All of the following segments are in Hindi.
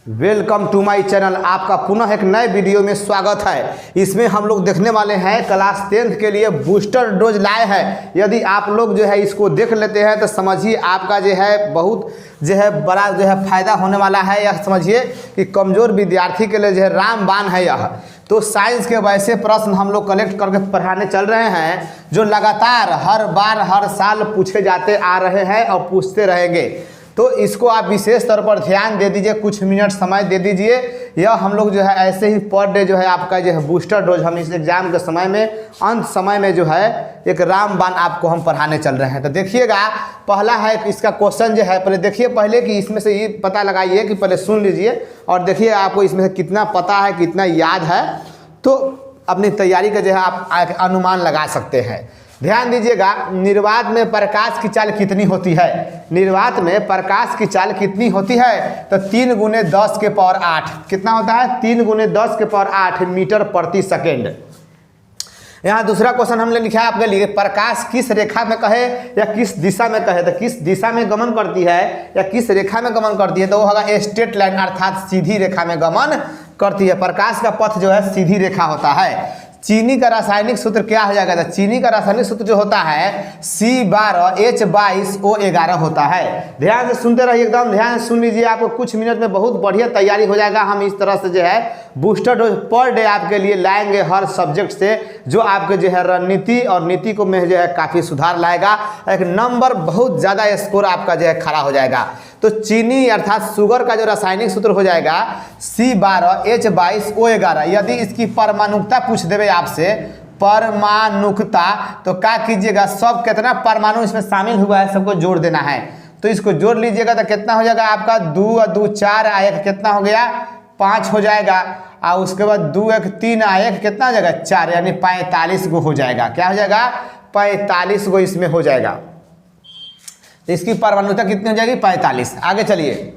Welcome to my channel. आपका पुनः एक नए वीडियो में स्वागत है। इसमें हम लोग देखने वाले हैं क्लास 10th के लिए बूस्टर डोज लाए हैं। यदि आप लोग जो है इसको देख लेते हैं तो समझिए आपका जो है बहुत जो है बड़ा जो है फायदा होने वाला है। या समझिए कि कमज़ोर विद्यार्थी के लिए जो है रामबाण है यह। तो साइंस के वैसे प्रश्न हम लोग कलेक्ट करके पढ़ाने चल रहे हैं जो लगातार हर बार हर साल पूछे जाते आ रहे हैं और पूछते रहेंगे। तो इसको आप विशेष तौर पर ध्यान दे दीजिए, कुछ मिनट समय दे दीजिए। यह हम लोग जो है ऐसे ही पर डे जो है आपका जो है बूस्टर डोज हम इस एग्जाम के समय में अंत समय में जो है एक रामबाण आपको हम पढ़ाने चल रहे हैं। तो देखिएगा, पहला है इसका क्वेश्चन जो है, पहले देखिए पहले कि इसमें से ये पता लगाइए कि पहले सुन लीजिए और देखिए आपको इसमें से कितना पता है, कितना याद है, तो अपनी तैयारी का जो है आप अनुमान लगा सकते हैं। ध्यान दीजिएगा, निर्वात में प्रकाश की चाल कितनी होती है? निर्वात में प्रकाश की चाल कितनी होती है? तो 3 × 10 के पावर 8 कितना होता है? 3 × 10 के पावर 8 मीटर प्रति सेकेंड। यहाँ दूसरा क्वेश्चन हमने लिखा है आपके लिए, प्रकाश किस रेखा में कहे या किस दिशा में कहे? तो किस दिशा में गमन करती है या किस रेखा में गमन करती है? तो वो होगा स्ट्रेट लाइन, अर्थात सीधी रेखा में गमन करती है। प्रकाश का पथ जो है सीधी रेखा होता है। चीनी का रासायनिक सूत्र क्या हो जाएगा? तो चीनी का रासायनिक सूत्र जो होता है C12H22O11 होता है। ध्यान से सुनते रहिए, एकदम ध्यान से सुन लीजिए, आपको कुछ मिनट में बहुत बढ़िया तैयारी हो जाएगा। हम इस तरह से जो है बूस्टर डोज पर डे आपके लिए लाएंगे हर सब्जेक्ट से, जो आपके जो है रणनीति और नीति को में जो है काफ़ी सुधार लाएगा। एक नंबर बहुत ज़्यादा स्कोर आपका जो है खड़ा हो जाएगा। तो चीनी अर्थात शुगर का जो रासायनिक सूत्र हो जाएगा C12H22O11। यदि इसकी परमाणुकता पूछ देवे आपसे, परमाणुकता, तो क्या कीजिएगा, सब कितना परमाणु इसमें शामिल हुआ है सबको जोड़ देना है। तो इसको जोड़ लीजिएगा तो कितना हो जाएगा आपका 2 और 2 4 1 कितना हो गया 5 हो जाएगा। और उसके बाद 2 1 3 1 कितना हो जाएगा 4, यानी 45 गो हो जाएगा। क्या हो जाएगा? 45 गो इसमें हो जाएगा। तो इसकी परमाणुता कितनी हो जाएगी? 45। आगे चलिए,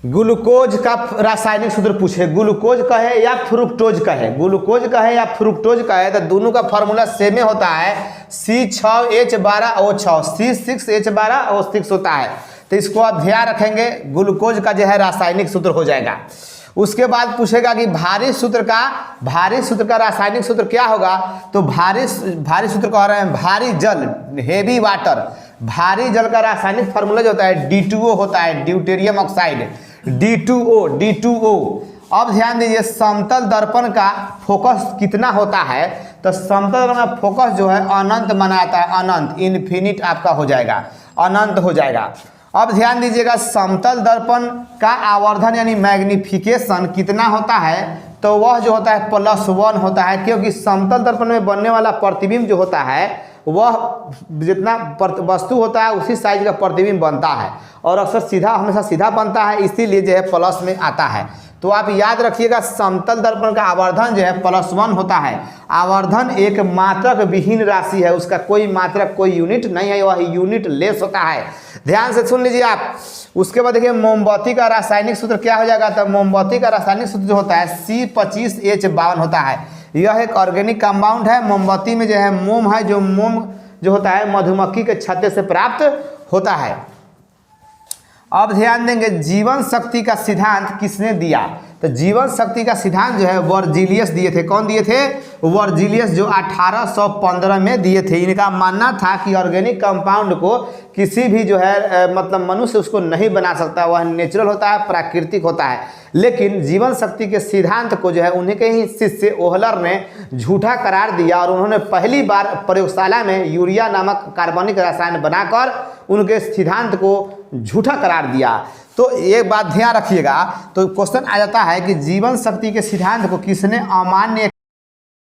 ग्लूकोज का रासायनिक सूत्र पूछे, ग्लूकोज कहे या फ्रुक्टोज कहे? ग्लूकोज कहे या फ्रुक्टोज कहे तो दोनों का फॉर्मूला सेम होता है, C6H12O6, C6H12O6 होता है। तो इसको आप ध्यान रखेंगे, ग्लूकोज का जो है रासायनिक सूत्र हो जाएगा। उसके बाद पूछेगा कि भारी सूत्र का रासायनिक सूत्र क्या होगा? तो भारी सूत्र कह रहे हैं भारी जल, हेवी वाटर। भारी जल का रासायनिक फार्मूला जो होता है D2O होता है, ड्यूटेरियम ऑक्साइड, D2O। अब ध्यान दीजिए, समतल दर्पण का फोकस कितना होता है? तो समतल दर्पण का फोकस जो है अनंत बनाता है, अनंत, इन्फिनिट आपका हो जाएगा, अनंत हो जाएगा। अब ध्यान दीजिएगा, समतल दर्पण का आवर्धन यानी मैग्निफिकेशन कितना होता है? तो वह जो होता है +1 होता है, क्योंकि समतल दर्पण में बनने वाला प्रतिबिंब जो होता है वह जितना वस्तु होता है उसी साइज का प्रतिबिंब बनता है, और अक्सर हमेशा सीधा बनता है, इसीलिए जो है प्लस में आता है। तो आप याद रखिएगा, समतल दर्पण का आवर्धन जो है +1 होता है। आवर्धन एक मात्रक विहीन राशि है, उसका कोई मात्रक कोई यूनिट नहीं है, वह यूनिट लेस होता है। ध्यान से सुन लीजिए आप। उसके बाद देखिए, मोमबत्ती का रासायनिक सूत्र क्या हो जाएगा? तो मोमबत्ती का रासायनिक सूत्र जो होता है C25H52 होता है। यह एक ऑर्गेनिक कंपाउंड है। मोमबत्ती में जो है मोम है, जो मोम जो होता है मधुमक्खी के छत्ते से प्राप्त होता है। अब ध्यान देंगे, जीवन शक्ति का सिद्धांत किसने दिया? तो जीवन शक्ति का सिद्धांत जो है वर्जिलियस दिए थे। कौन दिए थे? वर्जिलियस, जो 1815 में दिए थे। इनका मानना था कि ऑर्गेनिक कंपाउंड को किसी भी जो है मतलब मनुष्य उसको नहीं बना सकता, वह नेचुरल होता है, प्राकृतिक होता है। लेकिन जीवन शक्ति के सिद्धांत को जो है उन्हीं के ही शिष्य ओहलर ने झूठा करार दिया, और उन्होंने पहली बार प्रयोगशाला में यूरिया नामक कार्बनिक रसायन बनाकर उनके सिद्धांत को झूठा करार दिया। तो एक बात ध्यान रखिएगा, तो क्वेश्चन आ जाता है कि जीवन शक्ति के सिद्धांत को किसने अमान्य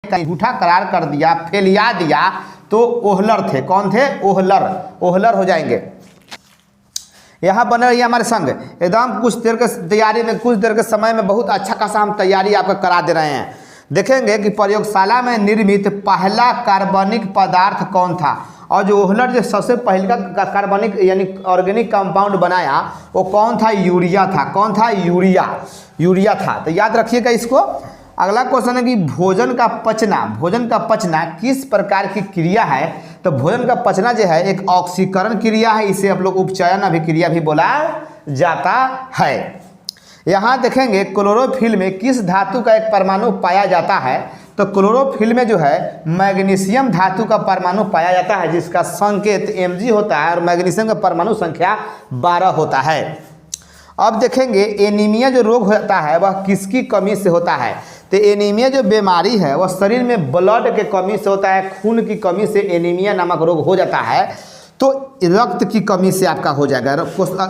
झूठा करार कर दिया, फैलिया दिया? तो ओहलर थे। कौन थे? ओहलर हो जाएंगे। यहाँ बने रहिए हमारे संग, एकदम कुछ देर के तैयारी में, कुछ देर के समय में बहुत अच्छा खासा हम तैयारी आपका करा दे रहे हैं। देखेंगे कि प्रयोगशाला में निर्मित पहला कार्बनिक पदार्थ कौन था, और जो ओहलर जो सबसे पहले का कार्बनिक यानी ऑर्गेनिक कंपाउंड बनाया वो कौन था? यूरिया था। कौन था? यूरिया था। तो याद रखिएगा इसको। अगला क्वेश्चन है कि भोजन का पचना किस प्रकार की क्रिया है? तो भोजन का पचना जो है एक ऑक्सीकरण क्रिया है, इसे आप लोग उपचयन अभिक्रिया भी बोला जाता है। यहाँ देखेंगे क्लोरोफिल में किस धातु का एक परमाणु पाया जाता है, तो क्लोरोफिल में जो है मैग्नीशियम धातु का परमाणु पाया जाता है, जिसका संकेत Mg होता है और मैग्नीशियम का परमाणु संख्या 12 होता है। अब देखेंगे एनीमिया जो रोग होता है वह किसकी कमी से होता है, तो एनीमिया जो बीमारी है वह शरीर में ब्लड के कमी से होता है, खून की कमी से एनीमिया नामक रोग हो जाता है। तो रक्त की कमी से आपका हो जाएगा।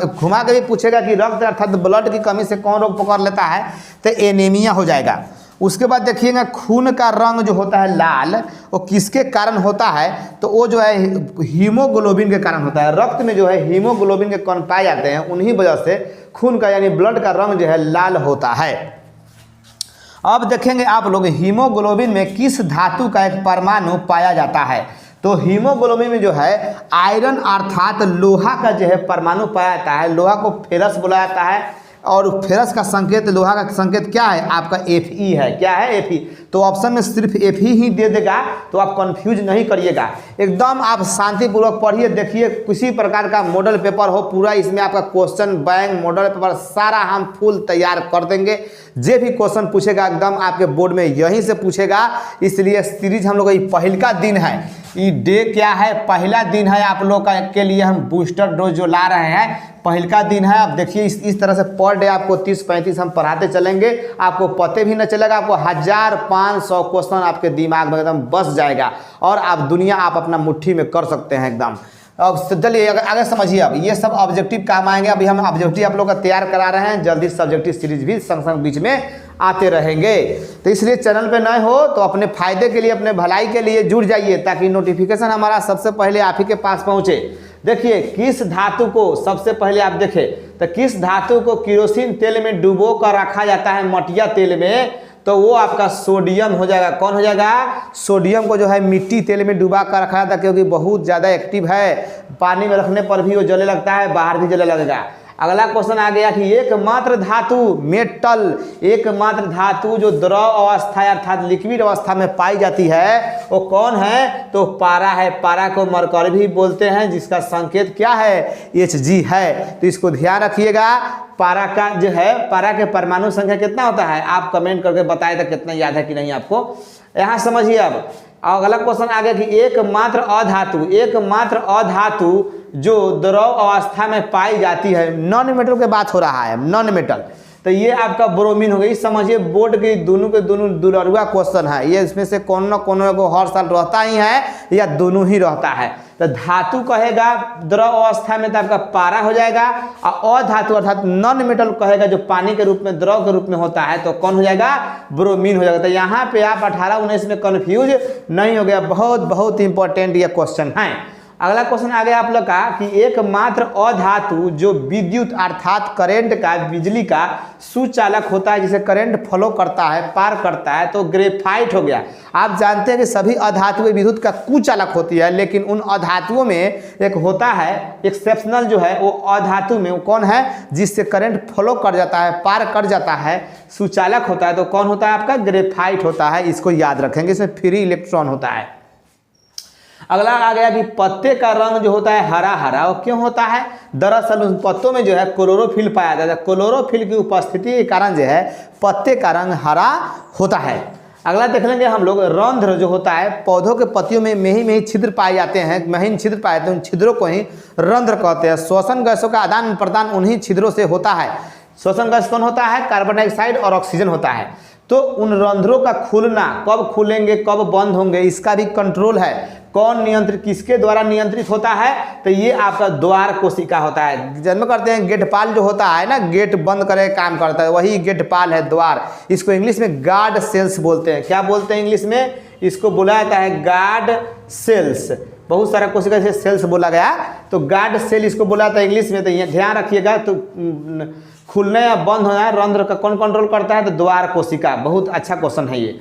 घुमा के भी पूछेगा कि रक्त अर्थात ब्लड की कमी से कौन रोग पकड़ लेता है, तो एनीमिया हो जाएगा। उसके बाद देखिएगा खून का रंग जो होता है लाल, वो किसके कारण होता है, तो वो जो है हीमोग्लोबिन के कारण होता है। रक्त में जो है हीमोग्लोबिन के कण पाए जाते हैं, उन्हीं वजह से खून का यानी ब्लड का रंग जो है लाल होता है। अब देखेंगे आप लोग हीमोग्लोबिन में किस धातु का एक परमाणु पाया जाता है, तो हीमोग्लोबिन में जो है आयरन अर्थात लोहा का जो है परमाणु पाया जाता है। लोहा को फेरस बोला जाता है और फेरस का संकेत, लोहा का संकेत क्या है आपका Fe है। क्या है Fe, तो ऑप्शन में सिर्फ Fe ही दे देगा, तो आप कंफ्यूज नहीं करिएगा, एकदम आप शांतिपूर्वक पढ़िए। देखिए किसी प्रकार का मॉडल पेपर हो पूरा, इसमें आपका क्वेश्चन बैंक मॉडल पेपर सारा हम फुल तैयार कर देंगे। जे भी क्वेश्चन पूछेगा एकदम आपके बोर्ड में यहीं से पूछेगा। इसलिए सीरीज हम लोग का पहल का दिन है, ये डे क्या है, पहला दिन है आप लोग का के लिए हम बूस्टर डोज जो ला रहे हैं, पहल का दिन है। अब देखिए इस तरह से पर डे आपको 30-35 हम पढ़ाते चलेंगे, आपको पते भी न चलेगा, आपको 1500 क्वेश्चन आपके दिमाग में एकदम बस जाएगा और आप दुनिया आप अपना मुट्ठी में कर सकते हैं एकदम। अब चलिए आगे समझिए। अब ये सब ऑब्जेक्टिव काम आएंगे। अभी हम ऑब्जेक्टिव आप लोग का तैयार करा रहे हैं, जल्दी सब्जेक्टिव सीरीज भी संग संग बीच में आते रहेंगे। तो इसलिए चैनल पे नए हो तो अपने फायदे के लिए, अपने भलाई के लिए जुड़ जाइए, ताकि नोटिफिकेशन हमारा सबसे पहले आप ही के पास पहुंचे। देखिए किस धातु को सबसे पहले आप देखें, तो किस धातु को केरोसिन तेल में डुबो कर रखा जाता है, मटिया तेल में, तो वो आपका सोडियम हो जाएगा। कौन हो जाएगा, सोडियम को जो है मिट्टी तेल में डुबा कर रखा जाता है, क्योंकि बहुत ज़्यादा एक्टिव है, पानी में रखने पर भी वो जलने लगता है, बाहर भी जलने लगेगा। अगला क्वेश्चन आ गया कि एकमात्र धातु मेटल, एकमात्र धातु जो द्रव अवस्था अर्थात लिक्विड अवस्था में पाई जाती है वो कौन है, तो पारा है। पारा को मरकरी भी बोलते हैं, जिसका संकेत क्या है, Hg है। तो इसको ध्यान रखिएगा। पारा का जो है, पारा के परमाणु संख्या कितना होता है, आप कमेंट करके बताए तो कितना याद है कि नहीं आपको। यहाँ समझिए। अब अगला क्वेश्चन आ गया कि एकमात्र अधातु, एकमात्र अधातु जो द्रव अवस्था में पाई जाती है, नॉन मेटल की बात हो रहा है, नॉन मेटल, तो ये आपका ब्रोमीन हो गई। समझिए बोर्ड के दोनों दुलरुआ क्वेश्चन है ये, इसमें से कौन ना कौन को हर साल रहता ही है या दोनों ही रहता है। तो धातु कहेगा द्रव अवस्था में तो आपका पारा हो जाएगा, और अधातु अर्थात नॉन मेटल कहेगा जो पानी के रूप में, द्रव के रूप में होता है, तो कौन हो जाएगा, ब्रोमीन हो जाएगा। तो यहाँ पे आप 18-19 में कन्फ्यूज नहीं हो गया, बहुत बहुत इंपॉर्टेंट ये क्वेश्चन है। अगला क्वेश्चन आ गया आप लोग का कि एकमात्र अधातु जो विद्युत अर्थात करंट का, बिजली का सुचालक होता है, जिसे करंट फ्लो करता है, पार करता है, तो ग्रेफाइट हो गया। आप जानते हैं कि सभी अधातुएं विद्युत का कुचालक होती है, लेकिन उन अधातुओं में एक होता है एक्सेप्शनल जो है, वो अधातु में वो कौन है, जिससे करंट फ्लो कर जाता है, पार कर जाता है, सुचालक होता है, तो कौन होता है आपका, ग्रेफाइट होता है। इसको याद रखेंगे, इसमें फ्री इलेक्ट्रॉन होता है। अगला आ गया कि पत्ते का रंग जो होता है हरा हरा, वो क्यों होता है, दरअसल उन पत्तों में जो है क्लोरोफिल पाया जाता है, क्लोरोफिल की उपस्थिति के कारण जो है पत्ते का रंग हरा होता है। अगला देख लेंगे हम लोग, रंध्र जो होता है, पौधों के पत्तियों में मेही छिद्र पाए जाते हैं, महीन छिद्र पाए जाते हैं, उन छिद्रों को ही रंध्र कहते हैं। श्वसन गैसों का आदान प्रदान उन्हीं छिद्रों से होता है। श्वसन गैस कौन होता है, कार्बन डाइऑक्साइड और ऑक्सीजन होता है। तो उन रंध्रों का खुलना, कब खुलेंगे कब बंद होंगे, इसका भी कंट्रोल है। कौन नियंत्रित, किसके द्वारा नियंत्रित होता है, तो ये आपका द्वार कोशिका होता है। जन्म करते हैं गेटपाल जो होता है ना, गेट बंद करे काम करता है, वही गेटपाल है, द्वार। इसको इंग्लिश में गार्ड सेल्स बोलते हैं। क्या बोलते हैं इंग्लिश में, इसको बोला जाता है गार्ड सेल्स। बहुत सारा कोशिका से सेल्स बोला गया, तो गार्ड सेल इसको बोला जाता है इंग्लिश में। तो ये ध्यान रखिएगा। तो खुलने या बंद होना है रंध्र का कौन कंट्रोल करता है, तो द्वार कोशिका। बहुत अच्छा क्वेश्चन है ये।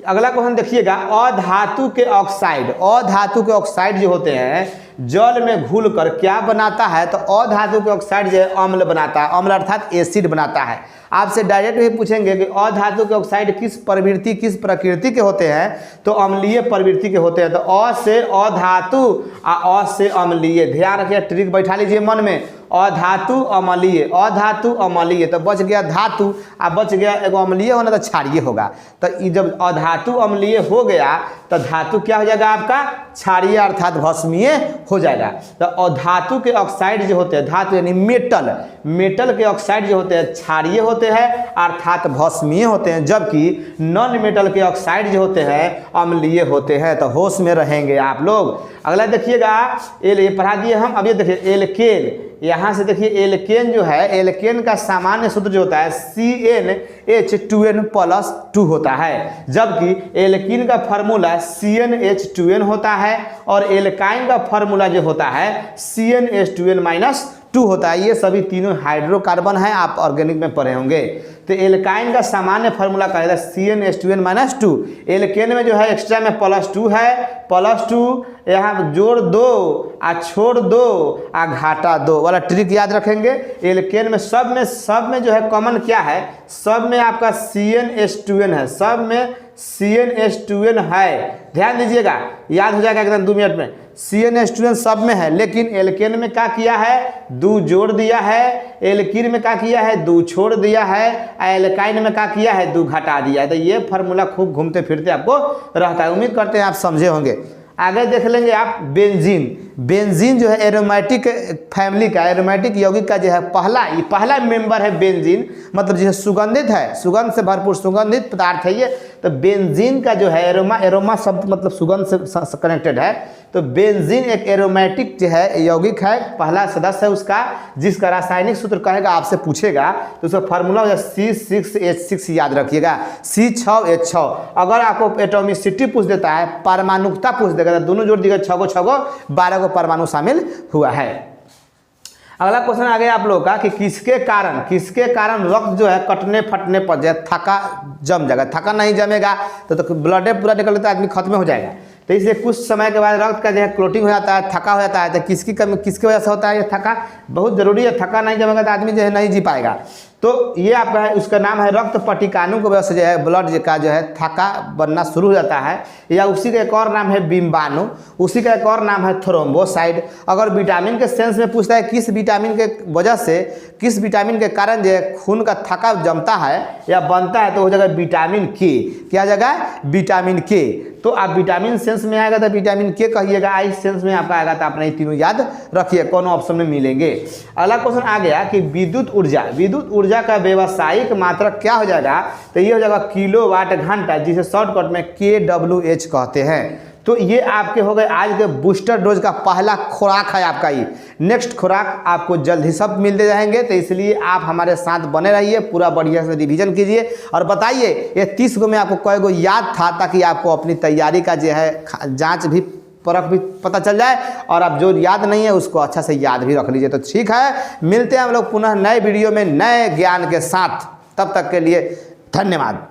अगला क्वेश्चन देखिएगा, अधातु के ऑक्साइड, अधातु के ऑक्साइड जो होते हैं जल में घुलकर क्या बनाता है, तो अधातु के ऑक्साइड जो है अम्ल बनाता है, अम्ल अर्थात एसिड बनाता है। आपसे डायरेक्ट भी पूछेंगे कि अधातु के ऑक्साइड किस प्रवृत्ति, किस प्रकृति के होते हैं, तो अम्लीय प्रवृत्ति के होते हैं। तो अ से अधातु, अ से अम्लीय। ध्यान रखिए, ट्रिक बैठा लीजिए मन में, अधातु अम्लीय, अधातु अम्लीय तो बच गया धातु, अब बच गया एगो अम्लीय होना तो क्षारीय होगा। तो ये जब अधातु अम्लीय हो गया तो धातु क्या हो जाएगा आपका क्षारीय अर्थात भस्मीय हो जाएगा। तो धातु के ऑक्साइड जो होते हैं, धातु यानी मेटल, मेटल के ऑक्साइड जो होते हैं क्षारीय होते हैं अर्थात भस्मीय होते हैं, जबकि नॉन मेटल के ऑक्साइड जो होते हैं अम्लीय होते हैं। तो होश में रहेंगे आप लोग। अगला देखिएगा, ये पढ़ा दिए हम। अब ये देखिए एल्केन, यहाँ से देखिए एल्केन जो है, एल्केन का सामान्य सूत्र जो होता है CnH2n+2 होता है, जबकि एल्कीन का फार्मूला CnH2n होता है और एल्काइन का फार्मूला जो होता है CnH2n-2 होता है। ये सभी तीनों हाइड्रोकार्बन हैं, आप ऑर्गेनिक में पढ़े होंगे। तो एल्काइन का सामान्य फार्मूला का है CnH2n-2। एल्केन में जो है एक्स्ट्रा में +2 है, +2 यहाँ जोड़ 2 आ छोड़ 2 आ घाटा 2 वाला ट्रिक याद रखेंगे। एल्केन में सब में जो है कॉमन क्या है, सब में आपका CnH2n है, सब में CnH2n है। ध्यान दीजिएगा, याद हो जाएगा एकदम 2 मिनट में। CnH2n सब में है, लेकिन एल्केन में क्या किया है, 2 जोड़ दिया है, एल्कीन में क्या किया है, 2 छोड़ दिया है, एल्काइन में क्या किया है, 2 घटा दिया है। तो ये फार्मूला खूब घूमते फिरते आपको रहता है। उम्मीद करते हैं आप समझे होंगे। आगे देख लेंगे आप बेंजीन। बेंजीन जो है एरोमेटिक फैमिली का, एरोमेटिक यौगिक का जो है पहला मेंबर है बेंजीन, मतलब जो सुगंधित है, सुगंध से भरपूर सुगंधित पदार्थ है ये। तो बेंजीन का जो है एरोमा शब्द मतलब सुगंध से कनेक्टेड है। तो बेंजीन एक एरोमेटिक जो है यौगिक है, पहला सदस्य है उसका, जिसका रासायनिक सूत्र कहेगा आपसे पूछेगा तो उसका फार्मूला हो जाए C6H6, याद रखिएगा C6H6। अगर आपको एटॉमिसिटी पूछ देता है, परमाणुकता पूछ देगा, तो दोनों जोड़ दिएगा 6 को 6 को 12 को परमाणु शामिल हुआ है। अगला क्वेश्चन आ गया आप लोग का कि किसके कारण रक्त जो है कटने फटने पर जो थका जम जाएगा। थका नहीं जमेगा तो ब्लड पूरा निकल तो आदमी खत्म हो जाएगा। तो इसलिए कुछ समय के बाद रक्त का जो है क्लोटिंग हो जाता है, थका हो जाता है। तो किसकी कमी, किसकी वजह से होता है ये थका, बहुत जरूरी है। थका नहीं जमेगा तो आदमी जो है नहीं जी पाएगा। तो ये आपका है, उसका नाम है रक्त पटिकाणु की वजह से जो है ब्लड का जो है थका बनना शुरू हो जाता है। या उसी का एक और नाम है बिम्बाणु, उसी का एक और नाम है थ्रोम्बोसाइड। अगर विटामिन के सेंस में पूछता है किस विटामिन के वजह से, किस विटामिन के कारण जो है खून का थका जमता है या बनता है, तो हो जाएगा विटामिन के। क्या जगह, विटामिन के। तो आप विटामिन सेंस में आएगा तो विटामिन के कहिएगा, आई सेंस में आपका आएगा तो आपने ये तीनों याद रखिए, कौन ऑप्शन में मिलेंगे। अगला क्वेश्चन आ गया कि विद्युत ऊर्जा का व्यावसायिक मात्रक क्या हो जाएगा। तो ये हो जाएगा किलोवाट घंटा, जिसे शॉर्टकट में kWh कहते हैं। तो ये आपके हो गए आज के बूस्टर डोज का पहला खुराक है आपका। ये नेक्स्ट खुराक आपको जल्द ही सब मिलते जाएंगे। तो इसलिए आप हमारे साथ बने रहिए, पूरा बढ़िया से रिवीजन कीजिए और बताइए ये 30 गो में आपको कई गो याद था, ताकि आपको अपनी तैयारी का जो है जांच भी परख भी पता चल जाए, और आप जो याद नहीं है उसको अच्छा से याद भी रख लीजिए। तो ठीक है, मिलते हैं हम लोग पुनः नए वीडियो में नए ज्ञान के साथ। तब तक के लिए धन्यवाद।